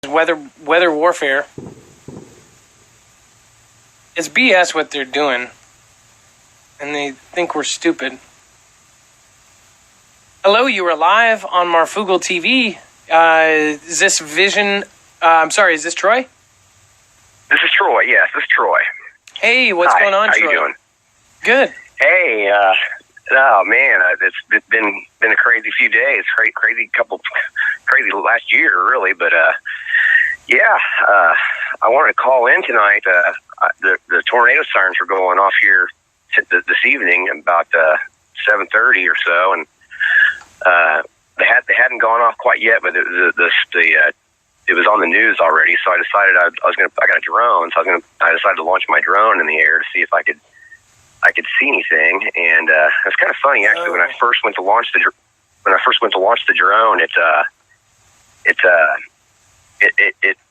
weather warfare. It's BS what they're doing, and they think we're stupid. Hello, you are live on Marfoogle TV. Is this Vision? I'm sorry, is this Troy? This is Troy. Yes, this is Troy. Hey, what's going on, Troy? How you doing? Good. Hey, oh man, it's been a crazy few days, crazy last year, really. But yeah, I wanted to call in tonight. The tornado sirens were going off here this evening about 7:30 or so, and they hadn't gone off quite yet, but it was on the news already. So I decided I got a drone, so I decided to launch my drone in the air to see if I could see anything. And it's kind of funny actually. When I first went to launch the drone, it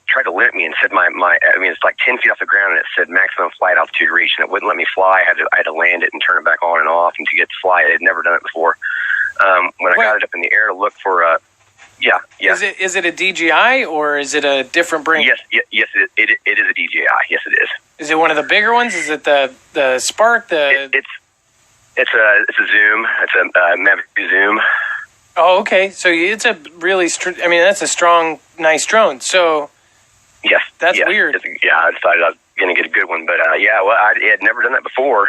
tried to limit me and said it's like 10 feet off the ground, and it said maximum flight altitude reach, and it wouldn't let me fly. I had to land it and turn it back on and off, and to get to fly, I had never done it before. When I got it up in the air to look for yeah. Is it a DJI or is it a different brand? Yes, it is a DJI. Yes, it is. Is it one of the bigger ones? Is it the Spark? It's a Zoom. It's a Mavic Zoom. Oh, okay. So it's a really that's a strong, nice drone. So yes, that's weird. I decided I was going to get a good one, but I had never done that before.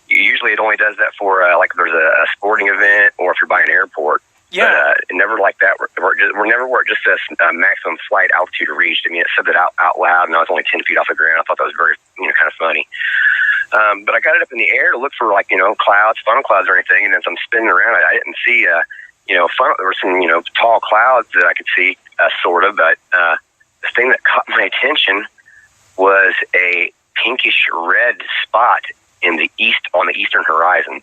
Usually, it only does that for like if there's a sporting event or if you're by an airport. Yeah, but never like that. We're never where it just says maximum flight altitude reached. I mean, it said that out loud, and I was only 10 feet off the ground. I thought that was very kind of funny. But I got it up in the air to look for clouds, funnel clouds, or anything. And as I'm spinning around, I didn't see there were some tall clouds that I could see sort of. But the thing that caught my attention was a pinkish red spot in the on the eastern horizon,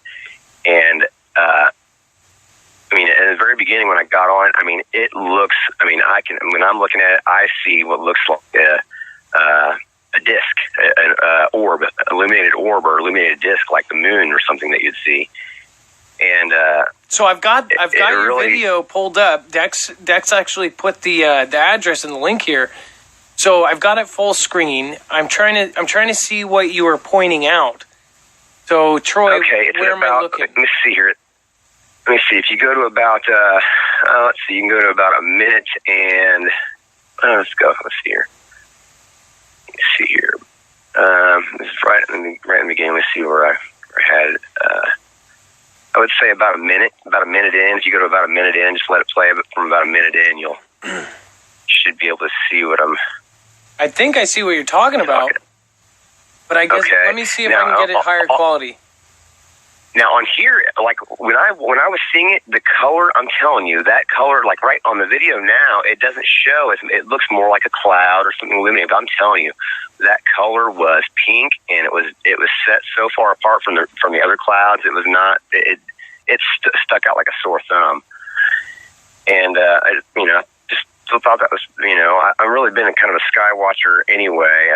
and at the very beginning when I got on, it looks. When I'm looking at it, I see what looks like a disc, an orb, illuminated orb, or illuminated disc, like the moon or something that you'd see. And so I've got your video pulled up. Dex actually put the address and the link here. So I've got it full screen. I'm trying to see what you were pointing out. So Troy, where am I looking? Let me see here. Let me see. If you go to about, let's see, you can go to about a minute and, let's see here. Let's see here. This is right in the beginning. Let's see where I had, I would say about a minute in. If you go to about a minute in, just let it play. But from about a minute in, you should be able to see what I think I see what you're talking about. But I guess, let me see if I can get it higher quality. Now on here, like when I was seeing it, the color, I'm telling you, that color, like right on the video now, it doesn't show. It looks more like a cloud or something illuminated. But I'm telling you, that color was pink, and it was set so far apart from the other clouds. It was not. It stuck out like a sore thumb. And I just thought that was I've really been kind of a sky watcher anyway.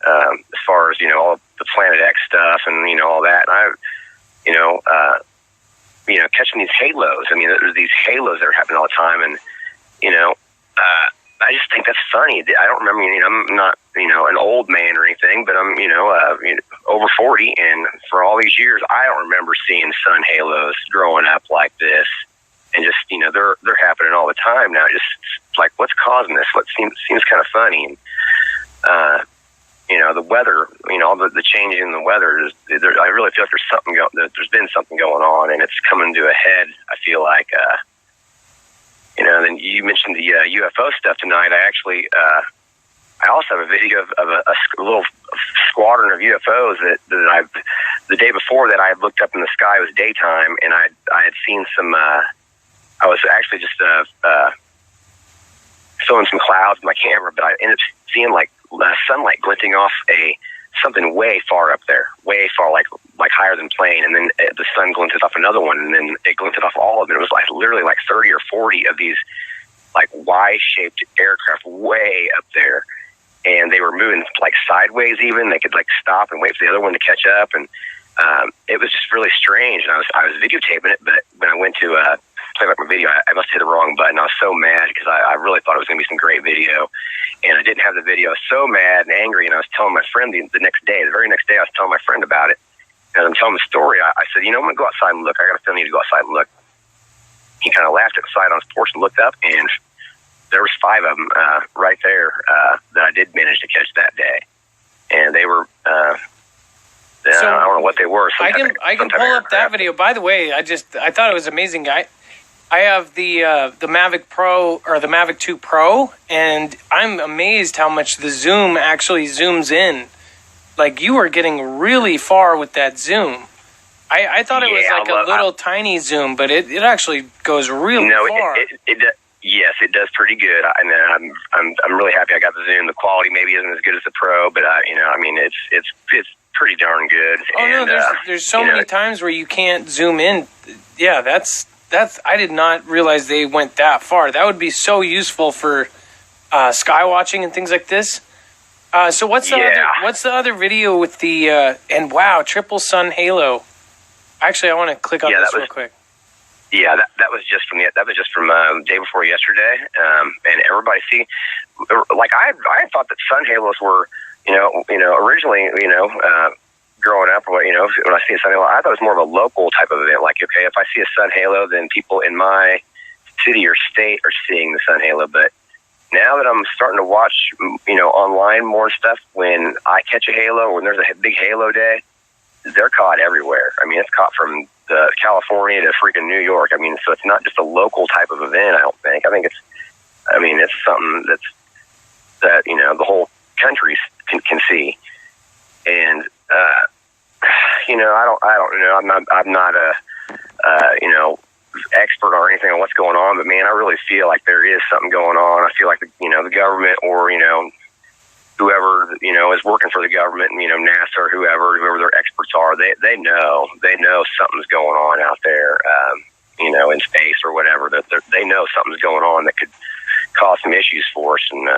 As far as all the Planet X stuff and all that. And catching these halos. There's these halos that are happening all the time, and I just think that's funny. I don't remember. I'm not an old man or anything, but I'm over 40, and for all these years, I don't remember seeing sun halos growing up like this. And just they're happening all the time now. Just like what's causing this? What seems kind of funny. And, the weather, all the changing in the weather, I really feel like there's been something going on, and it's coming to a head, I feel like. Then you mentioned the UFO stuff tonight. I also have a video of a little squadron of UFOs that the day before that I had looked up in the sky. It was daytime, and I had seen some, I was actually just filming some clouds with my camera, but I ended up seeing like sunlight glinting off something way far up there, way far, like higher than plane, and then the sun glinted off another one, and then it glinted off all of them. It was like literally like 30 or 40 of these like Y-shaped aircraft way up there, and they were moving like sideways. Even they could like stop and wait for the other one to catch up, and it was just really strange. And I was videotaping it, but when I went to playback my video. I must have hit the wrong button. I was so mad because I really thought it was going to be some great video, and I didn't have the video. I was so mad and angry, and I was telling my friend the very next day, I was telling my friend about it, and I'm telling the story. I said, I'm going to go outside and look. I got a feeling I need to go outside and look. He kind of laughed outside on his porch and looked up, and there was 5 of them right there that I did manage to catch that day, and they were. So I don't know what they were. I can pull up that video. By the way, I thought it was amazing, guy. I have the Mavic Pro or the Mavic 2 Pro, and I'm amazed how much the zoom actually zooms in. Like, you were getting really far with that zoom. I thought it was like a little tiny zoom, but it actually goes really far. Yes, it does pretty good. I'm really happy I got the zoom. The quality maybe isn't as good as the Pro, but it's pretty darn good. Oh, and, no, there's so many times where you can't zoom in. Yeah, that's. I did not realize they went that far. That would be so useful for sky watching and things like this. So what's the other video with the and wow, triple sun halo? Actually, I want to click on this real quick. Yeah, that was just from day before yesterday, and everybody like I thought that sun halos were originally growing up, when I see a sun halo, I thought it was more of a local type of event. Like, okay, if I see a sun halo, then people in my city or state are seeing the sun halo. But now that I'm starting to watch, online more and stuff, when I catch a halo, when there's a big halo day, they're caught everywhere. I mean, it's caught from California to freaking New York. I mean, so it's not just a local type of event, I don't think. I think it's something that the whole country can see. And, I don't know. I'm not a, expert or anything on what's going on, but man, I really feel like there is something going on. I feel like the government or, whoever, is working for the government, and, NASA or whoever their experts are, they know something's going on out there, in space or whatever, that they know something's going on that could cause some issues for us. And,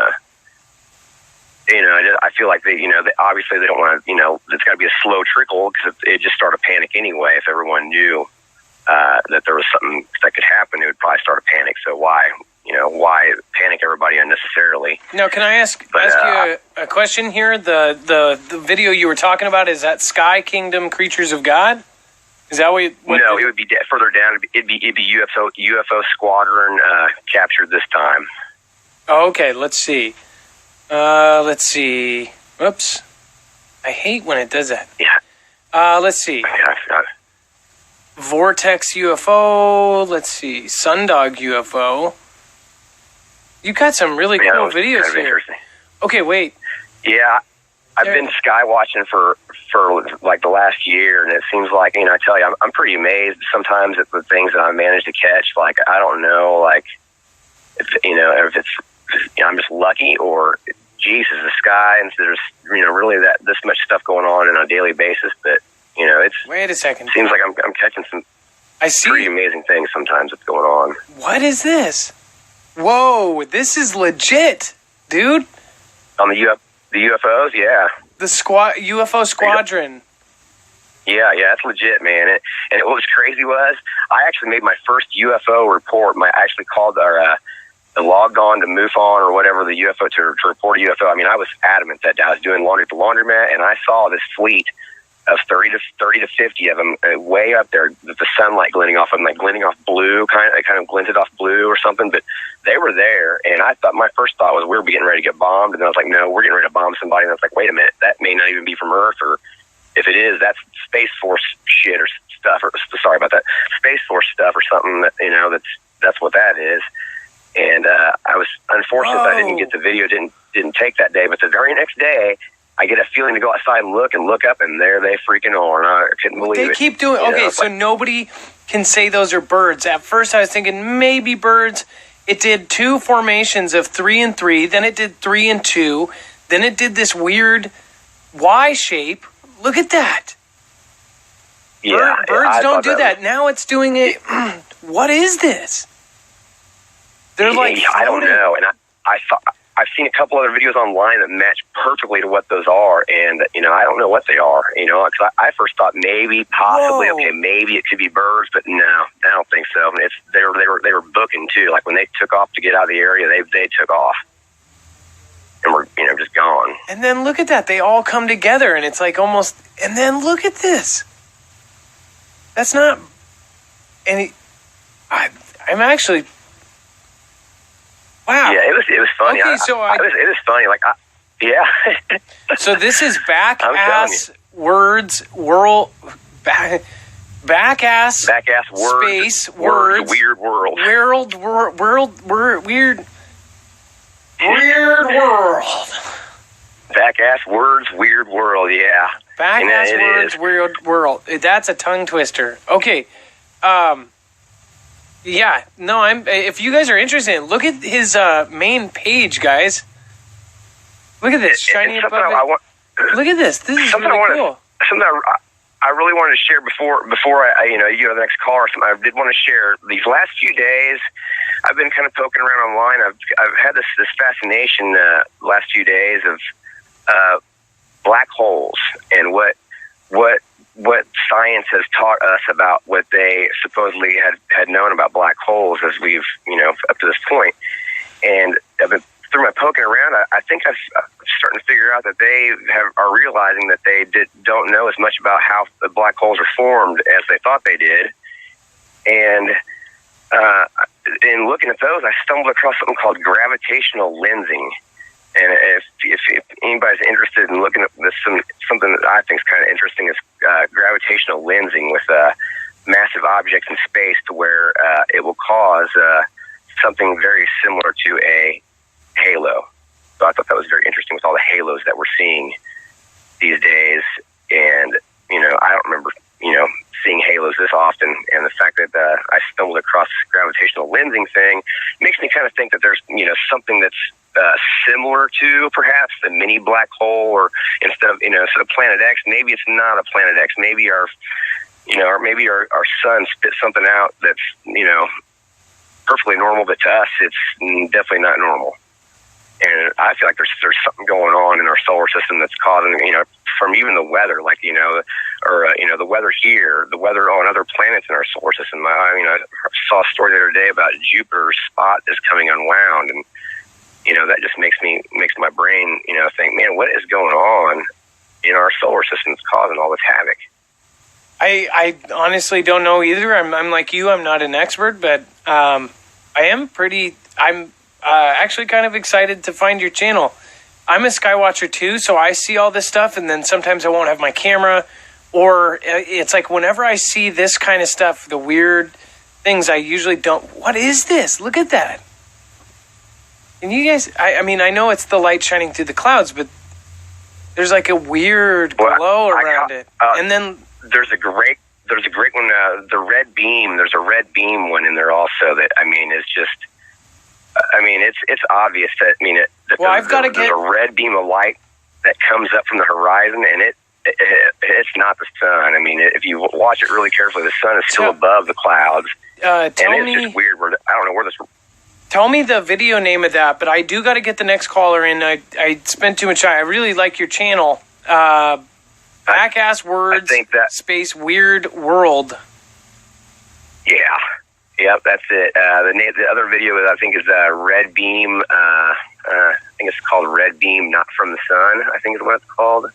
I feel like they obviously they don't want to, it's got to be a slow trickle, because it just start a panic anyway. If everyone knew that there was something that could happen, it would probably start a panic. So why panic everybody unnecessarily? Now, can I ask you a question here? The video you were talking about, is that Sky Kingdom Creatures of God? Is that what? No, it would be further down. It'd be UFO Squadron captured this time. Oh, okay, let's see. Whoops. I hate when it does that. Yeah. Let's see. Vortex UFO. Let's see. Sundog UFO. You got some really cool videos here. Okay, wait. Yeah, I've been sky watching for like the last year, and it seems like, I tell you, I'm pretty amazed sometimes at the things that I manage to catch. Like, I don't know, like, if it's, I'm just lucky, or Jesus, the sky, and there's really this much stuff going on a daily basis. But it's, wait a second, it seems like I'm catching some pretty amazing things sometimes that's going on. What is this? Whoa, this is legit, dude. On the UFOs, yeah. The UFO Squadron. Yeah, it's legit, man. And what was crazy was, I actually made my first UFO report. I actually called logged on to MUFON or whatever, the UFO to report a UFO. I mean, I was adamant that day. I was doing laundry at the laundromat, and I saw this fleet of 30 to 50 of them way up there, with the sunlight glinting off of them, like glinting off blue, kind of glinted off blue or something. But they were there, and my first thought was we were getting ready to get bombed, and I was like, no, we're getting ready to bomb somebody. And I was like, wait a minute, that may not even be from Earth, or if it is, that's Space Force shit or stuff, or sorry about that, Space Force stuff or something that, that's what that is. And I was unfortunate that I didn't get the video, didn't take that day, but the very next day, I get a feeling to go outside and look up, and there they freaking are. And I couldn't believe it. They keep doing. Okay, so nobody can say those are birds. At first, I was thinking maybe birds. It did 2 formations of 3 and 3. Then it did 3 and 2. Then it did this weird Y shape. Look at that. Yeah, birds don't do that. Now it's doing it. What is this? They're like I don't know, and I I've seen a couple other videos online that match perfectly to what those are, and I don't know what they are. Because I first thought maybe, possibly, okay, maybe it could be birds, but no, I don't think so. They were booking too. Like when they took off to get out of the area, they took off and were just gone. And then look at that, they all come together, and it's like almost. And then look at this. That's not any. I'm actually. Wow. Yeah, it was funny. Okay, so it was funny. Like, yeah. So this is Backass Words World. Backass Words space Words Weird World. Weird World. Backass Words Weird World. Yeah. Backass Words Weird World. That's a tongue twister. Okay. Yeah, no, if you guys are interested, look at his main page, guys. Look at this, shiny above it. Look at this. This is really cool. Something I really wanted to share before you go the next caller. Something I did want to share. These last few days, I've been kind of poking around online. I've had this fascination last few days of black holes and what science has taught us about what they supposedly had known about black holes as we've, up to this point. And through my poking around, I think I'm starting to figure out that they are realizing that they don't know as much about how the black holes are formed as they thought they did. And in looking at those, I stumbled across something called gravitational lensing. And if anybody's interested in looking at this, something that I think is kind of interesting is gravitational lensing with massive objects in space, to where it will cause something very similar to a halo. So I thought that was very interesting with all the halos that we're seeing these days. And I don't remember seeing halos this often. And the fact that I stumbled across this gravitational lensing thing makes me kind of think that there's something that's similar to perhaps the mini black hole, or instead of Planet X, maybe it's not a Planet X. Maybe our sun spits something out that's perfectly normal, but to us it's definitely not normal. And I feel like there's something going on in our solar system that's causing from even the weather, like the weather here, the weather on other planets in our solar system. I saw a story the other day about Jupiter's spot is coming unwound, and that just makes my brain, think, man, what is going on in our solar system that's causing all this havoc? I honestly don't know either. I'm like you. I'm not an expert, but I'm actually kind of excited to find your channel. I'm a Skywatcher too, so I see all this stuff, and then sometimes I won't have my camera, or it's like whenever I see this kind of stuff, the weird things, I usually don't. What is this? Look at that. And you guys, I know it's the light shining through the clouds, but there's like a weird glow around it. And then there's a great one, the red beam. There's a red beam one in there also that, is just, it's obvious that, there's a red beam of light that comes up from the horizon, and it's not the sun. If you watch it really carefully, the sun is still above the clouds. And it's just weird. I don't know where this. Tell me the video name of that, but I do got to get the next caller in. I spent too much time. I really like your channel. Backass Words space Weird World. Yeah. Yep, that's it. The other video I think is Red Beam. I think it's called Red Beam, Not From the Sun, I think is what it's called.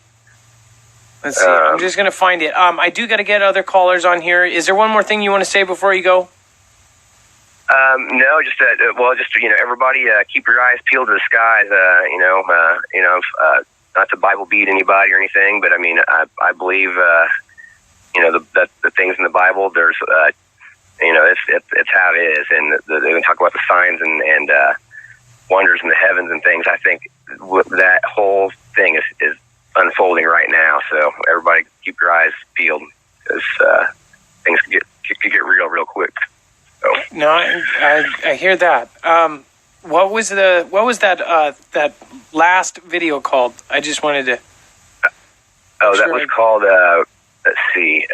Let's see. I'm just going to find it. I do got to get other callers on here. Is there one more thing you want to say before you go? No, just everybody keep your eyes peeled to the skies. Not to Bible beat anybody or anything, but I believe the things in the Bible. There's it's how it is, and they talk about the signs and wonders in the heavens and things. I think that whole thing is unfolding right now. So everybody keep your eyes peeled, because things could get real quick. So. No, I hear that. What was that last video called? I just wanted to. That was called. Let's see.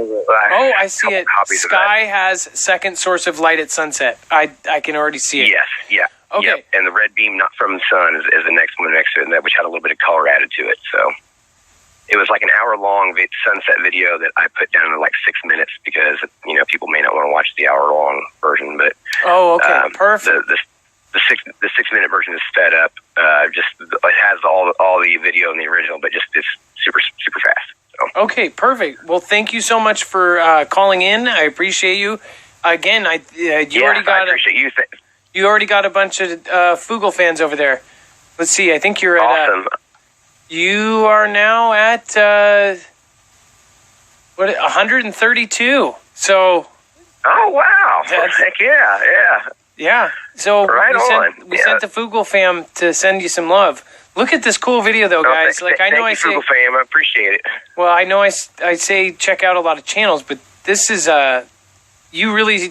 Oh, I see it. Sky has second source of light at sunset. I can already see it. Yes, yeah. Okay. Yep. And the red beam not from the sun is the next one next to it, which had a little bit of color added to it. So it was like an hour-long sunset video that I put down in like 6 minutes because, people may not want to watch the hour-long version. But perfect. The 6 minute version is sped up. It has all the video in the original, but just it's super super fast. So. Okay, perfect. Well, thank you so much for calling in. I appreciate you. Again, I appreciate you. You already got a bunch of Foogle fans over there. Let's see. I think you're awesome. You are now at 132. So. Oh wow! Heck yeah! Yeah. So we sent the Foogle fam to send you some love. Look at this cool video, though, guys. Thank you, Foogle fam. I appreciate it. Well, I know I say check out a lot of channels, but this is you really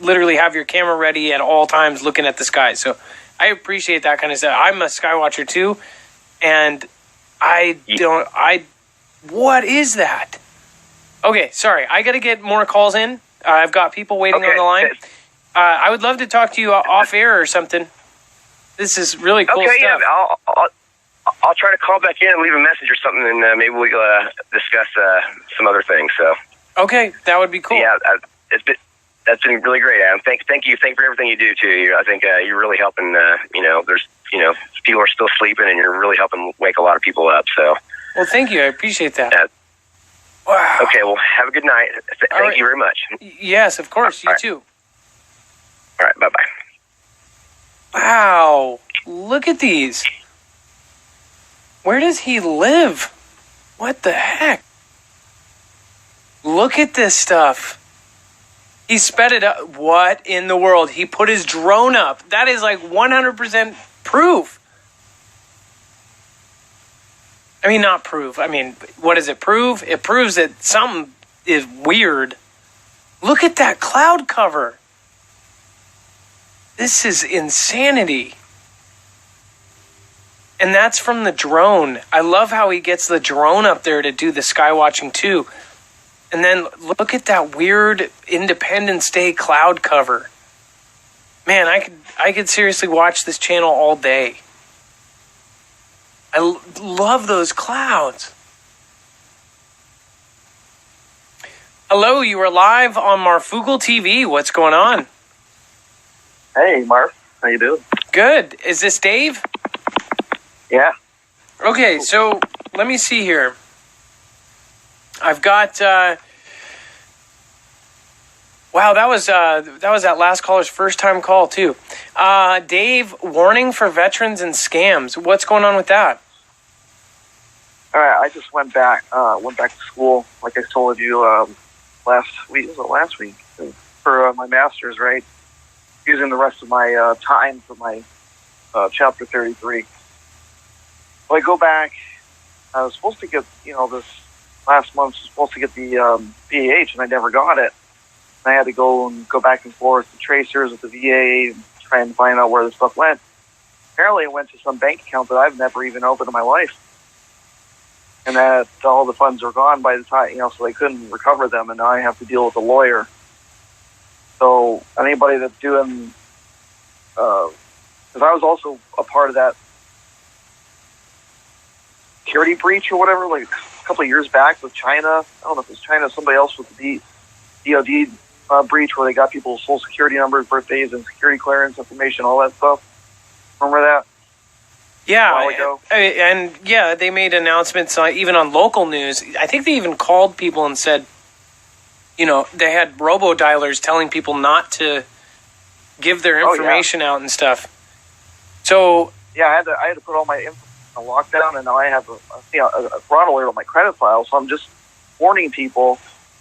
literally have your camera ready at all times, looking at the sky. So I appreciate that kind of stuff. I'm a sky watcher too, and what is that? Okay, sorry. I got to get more calls in. I've got people waiting on the line. I would love to talk to you off air or something. This is really cool stuff. Yeah, I'll try to call back in and leave a message or something, and maybe we'll discuss some other things. So. Okay, that would be cool. Yeah, that's been really great, Adam. Thank you for everything you do too. I think you're really helping. There's people are still sleeping, and you're really helping wake a lot of people up. So. Well, thank you. I appreciate that. Wow. Okay. Well, have a good night. Thank you very much. Yes, of course. You too. All right. Bye-bye. Wow. Look at these. Where does he live? What the heck? Look at this stuff. He sped it up. What in the world? He put his drone up. That is like 100% proof. I mean, not proof. I mean, what does it prove? It proves that something is weird. Look at that cloud cover. This is insanity. And that's from the drone. I love how he gets the drone up there to do the sky watching too. And then look at that weird Independence Day cloud cover. Man, I could seriously watch this channel all day. I love those clouds. Hello, you are live on Marfoogle TV. What's going on? Hey, Marf. How you doing? Good. Is this Dave? Yeah. Okay, so let me see here. I've got. Wow, that was that last caller's first time call too. Dave, warning for veterans and scams. What's going on with that? All right, I just went back to school, like I told you last week. Was it last week for my master's? Right, using the rest of my time for my chapter 33. Well, I go back. I was supposed to get this last month. I was supposed to get the BAH, and I never got it. And I had to go back and forth to tracers with the VA, trying to find out where the stuff went. Apparently, it went to some bank account that I've never even opened in my life, and that all the funds were gone by the time, so they couldn't recover them, and now I have to deal with a lawyer. So anybody that's doing, because I was also a part of that security breach or whatever, like a couple of years back with China. I don't know if it was China, somebody else with the DOD breach where they got people's social security numbers, birthdays, and security clearance information, all that stuff. Remember that? Yeah, a while ago? And yeah, they made announcements even on local news. I think they even called people and said, they had robo-dialers telling people not to give their information out and stuff. So yeah, I had to put all my info on lockdown, and now I have a fraud alert on my credit file. So I'm just warning people,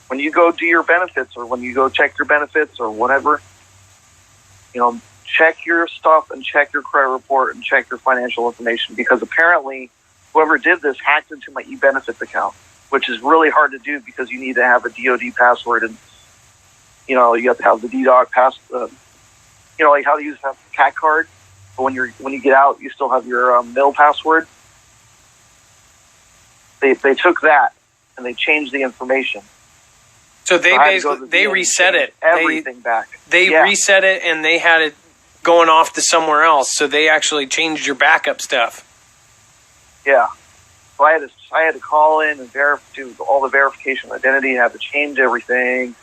when you go do your benefits or when you go check your benefits or whatever, check your stuff and check your credit report and check your financial information, because apparently whoever did this hacked into my eBenefits account, which is really hard to do because you need to have a DoD password, and you have to have the DDoC pass, like how to use a CAT card. But when you get out, you still have your mill password. They took that and they changed the information. So they basically reset it. Everything back. They reset it, and they had it going off to somewhere else. So they actually changed your backup stuff. Yeah. So I had to call in and do all the verification of identity, have to change everything,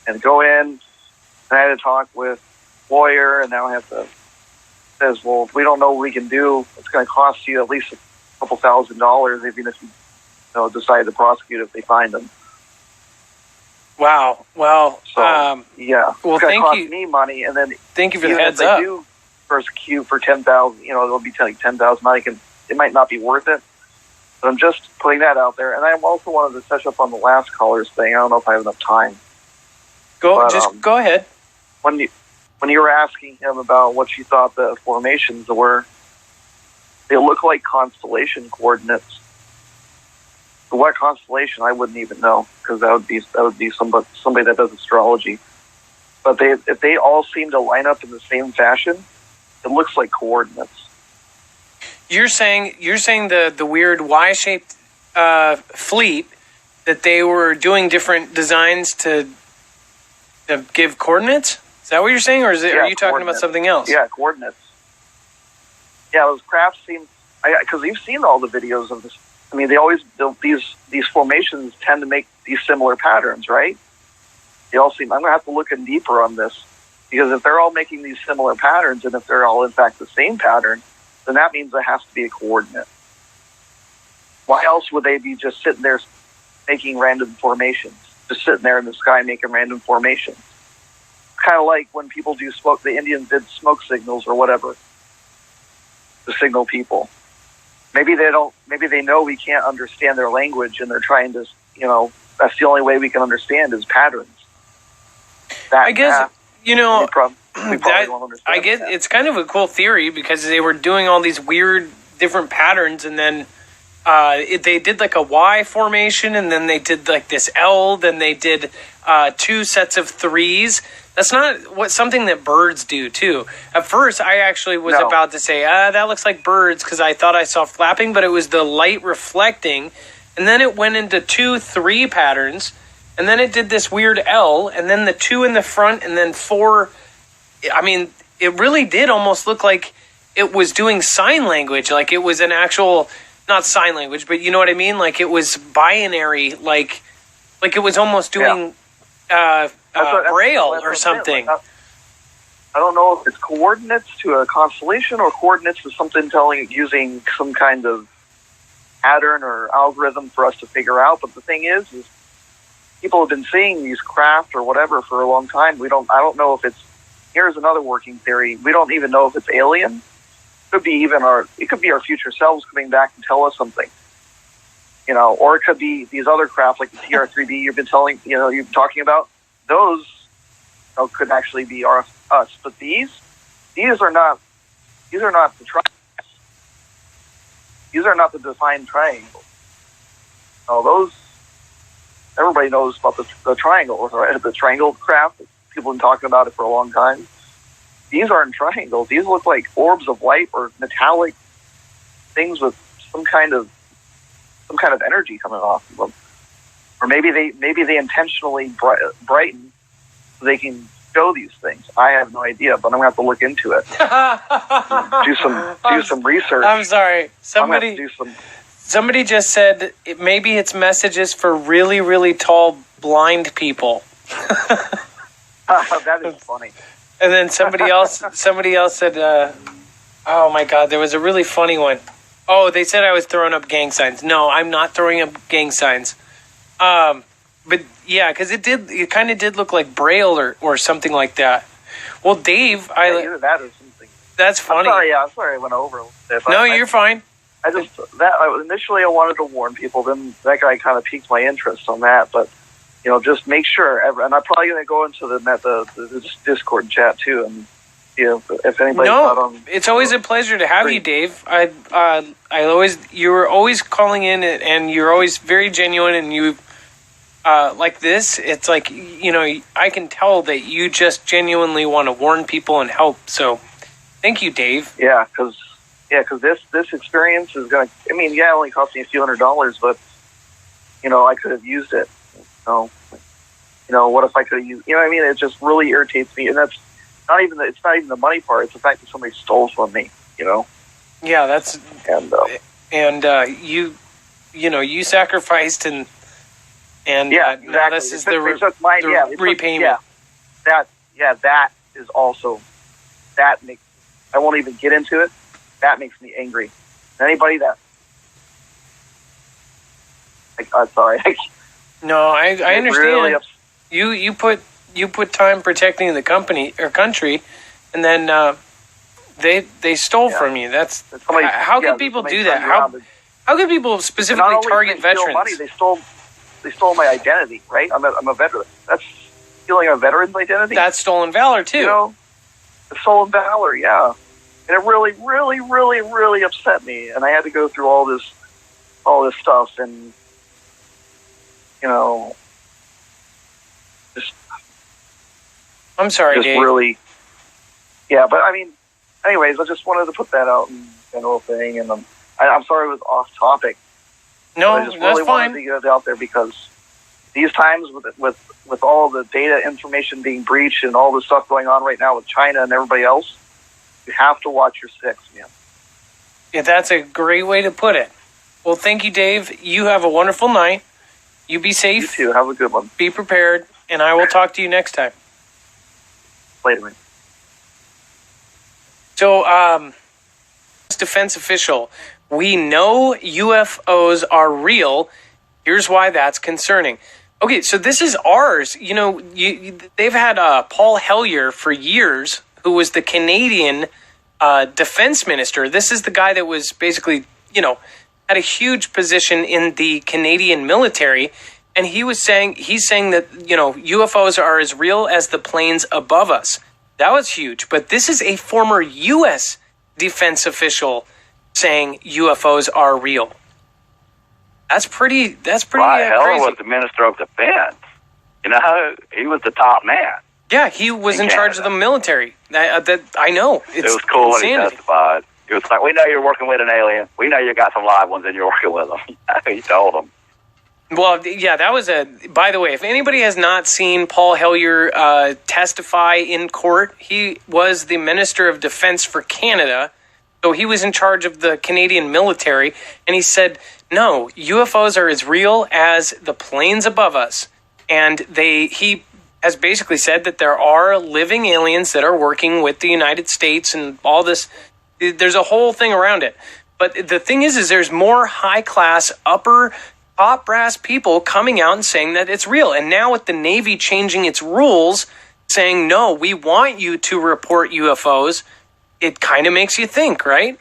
and go in. And I had to talk with a lawyer, and now I have to says, well, if we don't know what we can do, it's going to cost you at least a couple $1,000s, even if you decide to prosecute if they find them. Wow. Well, so, yeah. Well, it's going to cost me money, and then thank you for the heads up. If they do persecute for $10,000, it'll be like $10,000. It might not be worth it. But I'm just putting that out there. And I also wanted to touch up on the last caller's thing. I don't know if I have enough time. Go ahead. When you were asking him about what you thought the formations were, they look like constellation coordinates. So what constellation, I wouldn't even know, because that would be somebody that does astrology. But if they all seem to line up in the same fashion, it looks like coordinates. You're saying the weird Y-shaped fleet, that they were doing different designs to give coordinates? Is that what you're saying, or are you talking about something else? Yeah, coordinates. Yeah, those crafts seem, because you've seen all the videos of this. I mean, these formations tend to make these similar patterns, right? They all seem. I'm going to have to look in deeper on this, because if they're all making these similar patterns, and if they're all in fact the same pattern, then that means there has to be a coordinate. Why else would they be just sitting there making random formations? Just sitting there in the sky making random formations. Kind of like when people do smoke, the Indians did smoke signals or whatever to signal people. Maybe they don't. Maybe they know we can't understand their language, and they're trying to. That's the only way we can understand is patterns. I guess I guess it's kind of a cool theory, because they were doing all these weird different patterns, and then they did like a Y formation, and then they did like this L, then they did 2 sets of 3s. That's not something that birds do too. At first, I actually was about to say, that looks like birds, because I thought I saw flapping, but it was the light reflecting, and then it went into 2-3 patterns, and then it did this weird L, and then the 2 in the front, and then 4. I mean, it really did almost look like it was doing sign language, like it was an actual, not sign language, but you know what I mean? Like it was binary, like it was almost doing Braille or something. I don't know if it's coordinates to a constellation or coordinates to something using some kind of pattern or algorithm for us to figure out. But the thing is people have been seeing these craft or whatever for a long time. I don't know if it's. Here's another working theory. We don't even know if it's alien. It could be our future selves coming back to tell us something. Or it could be these other craft like the TR-3B you've been talking about. Those could actually be us. But these are not the triangles. These are not the defined triangles. Those, everybody knows about the triangle, right? The triangle craft. People have been talking about it for a long time. These aren't triangles. These look like orbs of light or metallic things with some kind of energy coming off of them. Or maybe they intentionally brighten so they can show these things. I have no idea, but I'm gonna have to look into it. do some research. I'm sorry. Somebody just said maybe it's messages for really, really tall blind people. That is funny. And then somebody else said, oh my God, there was a really funny one. Oh, they said I was throwing up gang signs. No, I'm not throwing up gang signs. But yeah, because it kind of did look like Braille or something like that. Well, Dave, either that or something. That's funny. I'm sorry I went over. You're fine. Initially I wanted to warn people. Then that guy kind of piqued my interest on that, but. Just make sure. And I'm probably going to go into the Discord chat too, and if anybody. It's always a pleasure to have you, Dave. You were always calling in, and you're always very genuine, and you like this. It's like I can tell that you just genuinely want to warn people and help. So, thank you, Dave. Yeah, because this experience is going to. I mean, it only cost me a few $100s, but I could have used it. what if I could use, what I mean? It just really irritates me. And that's it's not even the money part. It's the fact that somebody stole from me, Yeah, that's, and you sacrificed and yeah, exactly. Now this is the repayment. That is also, that makes, I won't even get into it. That makes me angry. Anybody that, sorry. No, I understand. Really you put time protecting the company or country, and then they stole from you. That's how can people do that? How can people specifically target veterans? Money, they stole my identity. Right? I'm a veteran. That's stealing a veteran's identity. That's stolen valor too. Stolen valor. Yeah, and it really, really, really, really upset me. And I had to go through all this stuff, and just. I'm sorry, Dave. Really. Yeah, but I mean, anyways, I just wanted to put that out in general thing, and I'm sorry it was off topic. No, I just really wanted to get it out there because these times with all the data information being breached and all the stuff going on right now with China and everybody else, you have to watch your six, man. Yeah, that's a great way to put it. Well, thank you, Dave. You have a wonderful night. You be safe. You too. Have a good one. Be prepared, and I will talk to you next time. Later, man. So, defense official, we know UFOs are real. Here's why that's concerning. Okay, so this is ours. They've had Paul Hellyer for years, who was the Canadian defense minister. This is the guy that was basically, had a huge position in the Canadian military. And he's saying that, UFOs are as real as the planes above us. That was huge. But this is a former U.S. defense official saying UFOs are real. That's pretty Heller crazy. was the minister of defense. He was the top man. Yeah, he was in charge of the military. That I know. It was cool when he testified. It was like, we know you're working with an alien. We know you got some live ones and you're working with them. He told them. Well, yeah, that was by the way, if anybody has not seen Paul Hellyer testify in court, he was the Minister of Defense for Canada. So he was in charge of the Canadian military. And he said, no, UFOs are as real as the planes above us. And he has basically said that there are living aliens that are working with the United States and all this. There's a whole thing around it. But the thing is there's more high-class, top brass people coming out and saying that it's real. And now with the Navy changing its rules, saying, no, we want you to report UFOs, it kind of makes you think, right?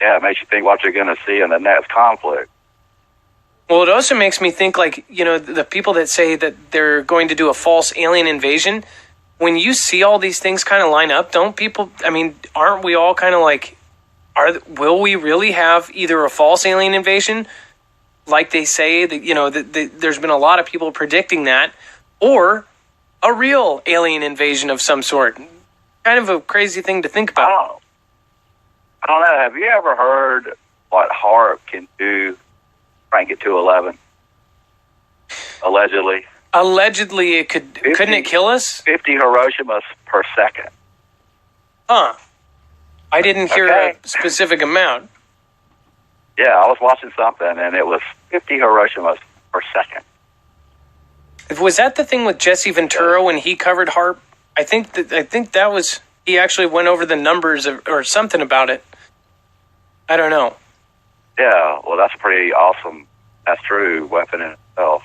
Yeah, it makes you think what you're going to see in the next conflict. Well, it also makes me think, the people that say that they're going to do a false alien invasion, when you see all these things kind of line up, aren't we all kind of like, will we really have either a false alien invasion, like they say, that there's been a lot of people predicting that, or a real alien invasion of some sort? Kind of a crazy thing to think about. I don't know. Have you ever heard what HARP can do? Crank it to 11. Allegedly. Allegedly, it could. 50, couldn't it kill us? 50 Hiroshimas per second. Huh. I didn't hear a specific amount. Yeah, I was watching something, and it was 50 Hiroshimas per second. Was that the thing with Jesse Ventura when he covered HARP? I think that was, he actually went over the numbers or something about it. I don't know. Yeah, well, that's pretty awesome. That's true weapon in itself.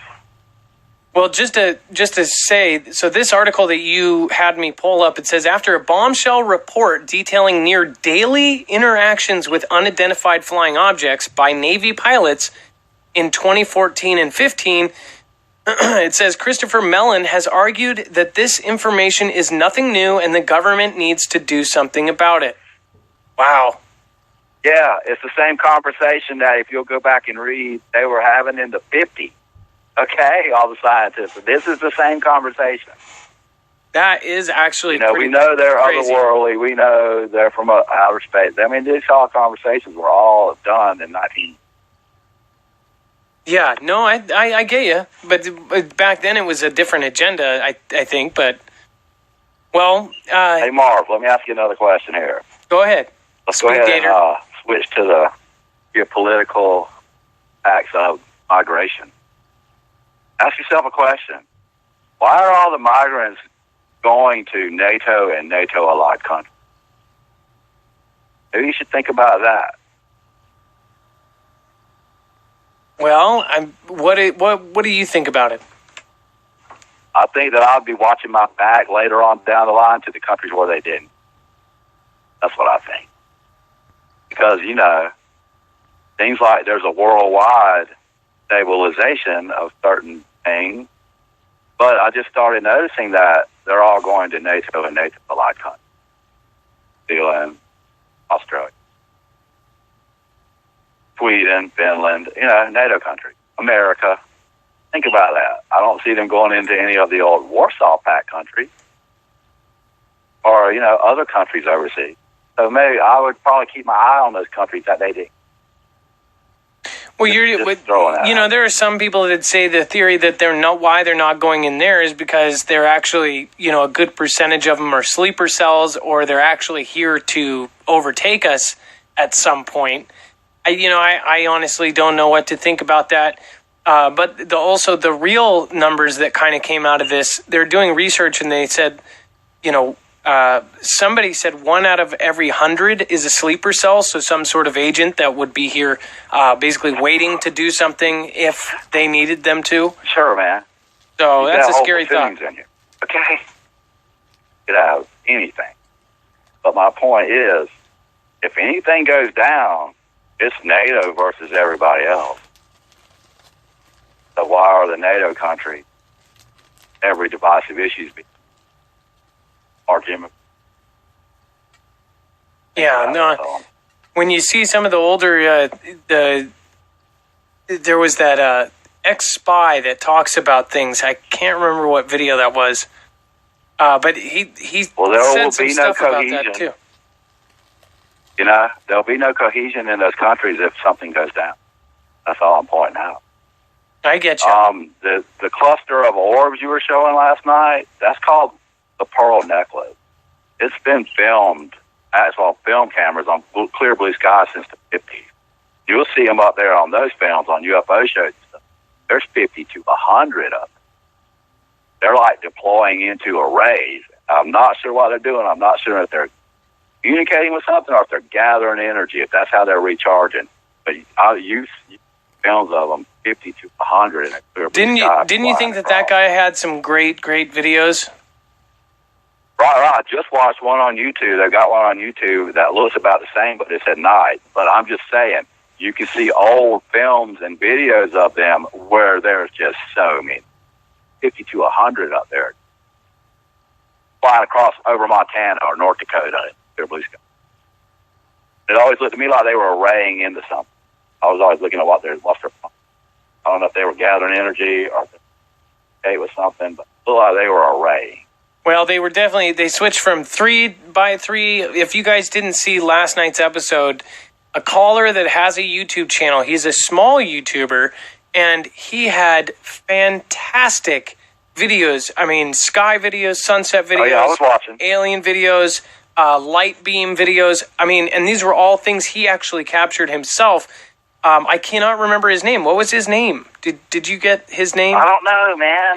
Well, just to say, so this article that you had me pull up, it says, after a bombshell report detailing near daily interactions with unidentified flying objects by Navy pilots in 2014 and 15, it says Christopher Mellon has argued that this information is nothing new and the government needs to do something about it. Wow. Yeah, it's the same conversation that if you'll go back and read, they were having in the 50s. Okay, all the scientists. This is the same conversation. That is actually we know they're crazy. Otherworldly. We know they're from outer space. I mean, these all conversations were all done in 19. Yeah, no, I get you. But back then it was a different agenda, I think. But, well... hey, Marv, let me ask you another question here. Go ahead. Let's go ahead and switch to the geopolitical acts of migration. Ask yourself a question. Why are all the migrants going to NATO and NATO-allied countries? Maybe you should think about that. Well, what do you think about it? I think that I'll be watching my back later on down the line to the countries where they didn't. That's what I think. Because, you know, seems like there's a worldwide stabilization of certain things. But I just started noticing that they're all going to NATO and NATO-allied countries. New Zealand, Australia, Sweden, Finland, you know, NATO countries, America. Think about that. I don't see them going into any of the old Warsaw Pact countries or, you know, other countries overseas. So maybe I would probably keep my eye on those countries that they did. Well, you know, there are some people that say the theory that why they're not going in there is because they're actually, you know, a good percentage of them are sleeper cells, or they're actually here to overtake us at some point. I honestly don't know what to think about that. But also the real numbers that kind of came out of this, they're doing research and they said, you know, somebody said 1 out of every 100 is a sleeper cell, so some sort of agent that would be here basically waiting to do something if they needed them to. Sure, man. So that's a scary thought. In you. Okay? Get out anything. But my point is, if anything goes down, it's NATO versus everybody else. So why are the NATO countries every divisive issues being argument? Yeah, no. When you see some of the older, there was that ex-spy that talks about things. I can't remember what video that was, but he said some stuff about that too. You know, there'll be no cohesion in those countries if something goes down. That's all I'm pointing out. I get you. The cluster of orbs you were showing last night, that's called the Pearl Necklace. It's been filmed, on film cameras on clear blue sky since the 50s. You'll see them up there on those films on UFO shows. There's 50 to 100 of them. They're like deploying into arrays. I'm not sure what they're doing. I'm not sure if they're communicating with something or if they're gathering energy, if that's how they're recharging. But I'll use films of them, 50 to 100 in a clear blue sky. Didn't you think that guy had some great videos? Right. I just watched one on YouTube. They got one on YouTube that looks about the same, but it's at night. But I'm just saying, you can see old films and videos of them where there's just so many, 50 to 100 up there, flying across over Montana or North Dakota in clear blue sky. It always looked to me like they were arraying into something. I was always looking at what's their. I don't know if they were gathering energy or if they was something, but it looked like they were arraying. Well, they switched from 3x3. If you guys didn't see last night's episode, a caller that has a YouTube channel, he's a small YouTuber, and he had fantastic videos. I mean, sky videos, sunset videos, I was watching. Alien videos, light beam videos. I mean, and these were all things he actually captured himself. I cannot remember his name. What was his name? Did you get his name? I don't know, man.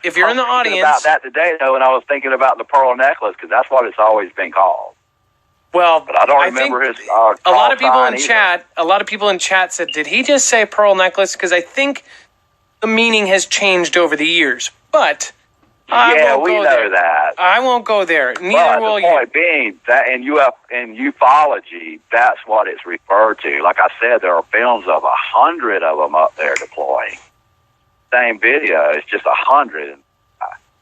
If you're in the audience, about that today though, and I was thinking about the Pearl Necklace because that's what it's always been called. Well, but I don't remember his. A lot of people in chat said, "Did he just say Pearl Necklace?" Because I think the meaning has changed over the years. But we know that. I won't go there. Neither will you. The point being that in ufology, that's what it's referred to. Like I said, there are films of 100 of them up there deploying. Same video, it's just 100.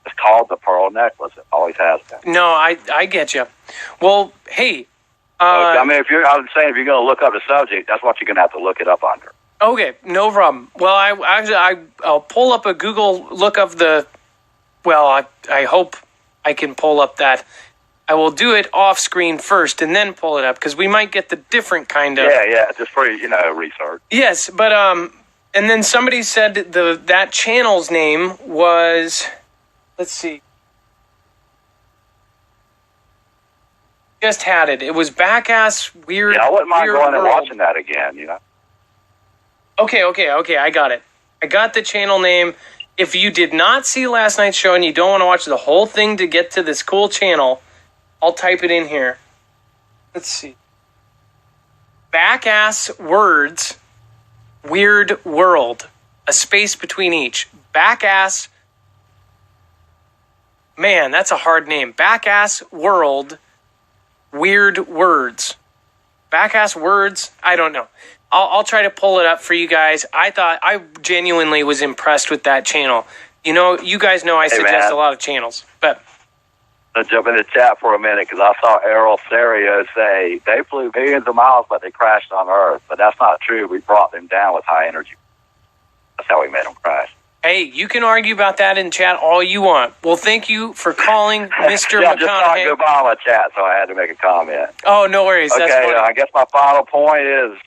It's called the Pearl Necklace. It always has been. No, I get you. Well, hey. I mean, if you're going to look up the subject, that's what you're going to have to look it up under. Okay, no problem. Well, I'll pull up a Google look of the. Well, I hope I can pull up that. I will do it off screen first and then pull it up because we might get the different kind of. Yeah, just for research. Yes, but And then somebody said that channel's name was, let's see. Just had it. It was Backass Weird. Yeah, I wouldn't mind going and World. watching that again, you know. Okay, I got it. I got the channel name. If you did not see last night's show and you don't want to watch the whole thing to get to this cool channel, I'll type it in here. Let's see. Backass Words Weirdworld. A space between each. Backass. Man, that's a hard name. Backass World Weird Words. Backass Words? I don't know. I'll try to pull it up for you guys. I genuinely was impressed with that channel. You know, you guys know I suggest a lot of channels, but I'll jump in the chat for a minute because I saw Errol Serio say they flew millions of miles, but they crashed on Earth. But that's not true. We brought them down with high energy. That's how we made them crash. Hey, you can argue about that in chat all you want. Well, thank you for calling, Mr. Yeah, just saw McConaughey. Obama chat, so I had to make a comment. Oh, no worries. Okay, That's funny. I guess my final point is,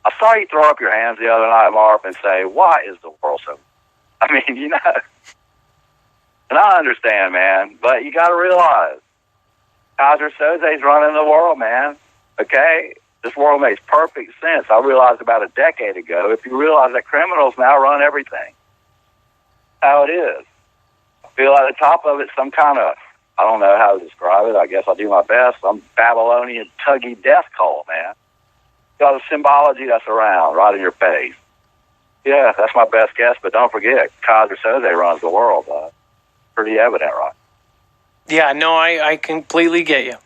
I saw you throw up your hands the other night, Marf, and say, why is the world so... I mean, you know... And I understand, man, but you got to realize, Kaiser Soze's running the world, man. Okay? This world makes perfect sense. I realized about a decade ago, if you realize that criminals now run everything. How it is. I feel at the top of it some kind of, I don't know how to describe it. I guess I'll do my best. Some Babylonian tuggy death cult, man. Got a symbology that's around, right in your face. Yeah, that's my best guess, but don't forget, Kaiser Soze runs the world. Pretty evident, right? Yeah, no, I completely get you.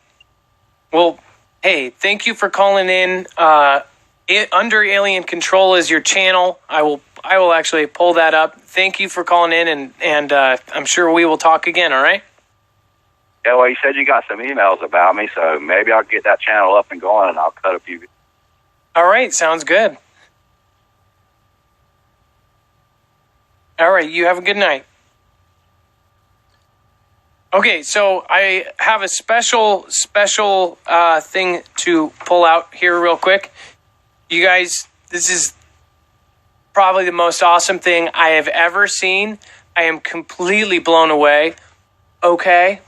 Well, hey, thank you for calling in. Under Alien Control is your channel. I will actually pull that up. Thank you for calling in, and I'm sure we will talk again, all right? Yeah, well, you said you got some emails about me, so maybe I'll get that channel up and going, and I'll cut a few. All right, sounds good. All right, you have a good night. Okay, so I have a special thing to pull out here real quick. You guys, this is probably the most awesome thing I have ever seen. I am completely blown away. Okay?